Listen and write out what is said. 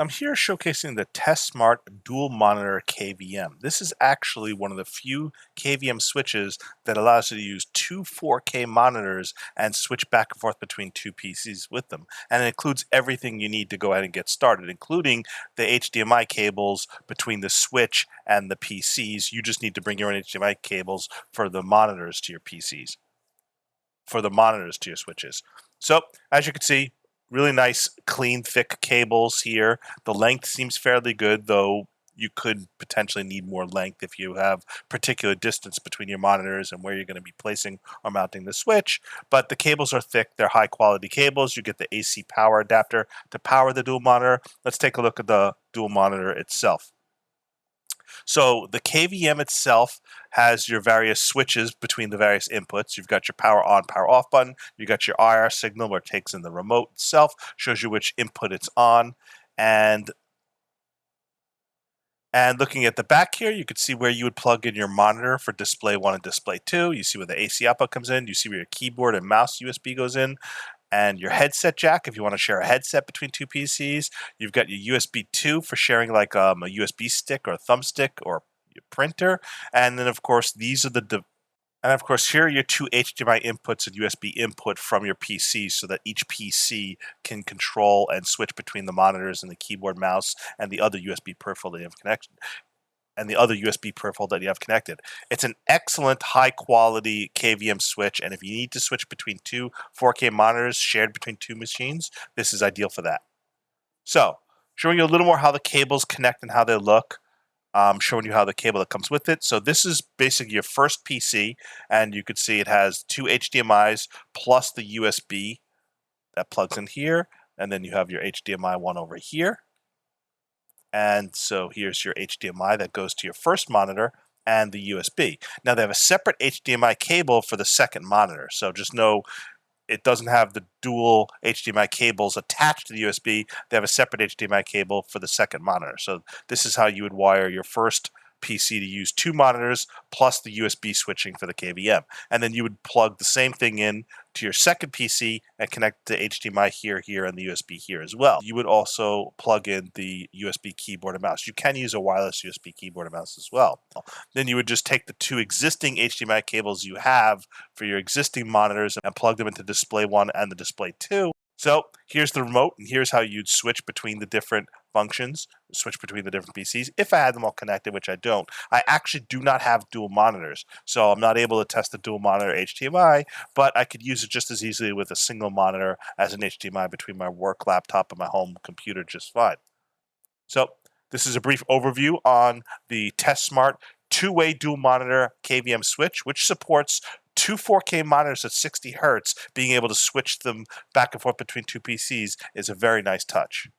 I'm here showcasing the TestSmart Dual Monitor KVM. This is actually one of the few KVM switches that allows you to use two 4K monitors and switch back and forth between two PCs with them. And it includes everything you need to go ahead and get started, including the HDMI cables between the switch and the PCs. You just need to bring your own HDMI cables for the monitors to your PCs, for the monitors to your switches. So as you can see, really nice, clean, thick cables here. The length seems fairly good, though you could potentially need more length if you have particular distance between your monitors and where you're going to be placing or mounting the switch. But the cables are thick. They're high quality cables. You get the AC power adapter to power the dual monitor. Let's take a look at the dual monitor itself. So the KVM itself has your various switches between the various inputs. You've got your power on, power off button. You've got your IR signal where it takes in the remote itself, shows you which input it's on. And looking at the back here, you can see where you would plug in your monitor for display 1 and display 2. You see where the AC output comes in. You see where your keyboard and mouse USB goes in. And your headset jack if you want to share a headset between two PCs. You've got your USB 2 for sharing like a USB stick or a thumbstick or your printer. And then of course these are here are your two HDMI inputs and USB input from your PC so that each PC can control and switch between the monitors and the keyboard, mouse, and the other USB peripheral that you have connected. It's an excellent high quality KVM switch, and if you need to switch between two 4K monitors shared between two machines, this is ideal for that. So, showing you a little more how the cables connect and how they look. Showing you how the cable that comes with it. So this is basically your first PC, and you can see it has two HDMIs plus the USB that plugs in here, and then you have your HDMI one over here. And so here's your HDMI that goes to your first monitor and the USB. Now they have a separate HDMI cable for the second monitor. So just know it doesn't have the dual HDMI cables attached to the USB. They have a separate HDMI cable for the second monitor. So this is how you would wire your first PC to use two monitors plus the USB switching for the KVM. And then you would plug the same thing in to your second PC and connect the HDMI here, and the USB here as well. You would also plug in the USB keyboard and mouse. You can use a wireless USB keyboard and mouse as well. Then you would just take the two existing HDMI cables you have for your existing monitors and plug them into display 1 and the display 2. So here's the remote, and here's how you'd switch between the different functions, switch between the different PCs. If I had them all connected, which I don't, I actually do not have dual monitors, so I'm not able to test the dual monitor HDMI, but I could use it just as easily with a single monitor as an HDMI between my work laptop and my home computer just fine. So this is a brief overview on the TestSmart two-way dual monitor KVM switch, which supports two 4K monitors at 60 Hertz. Being able to switch them back and forth between two PCs is a very nice touch.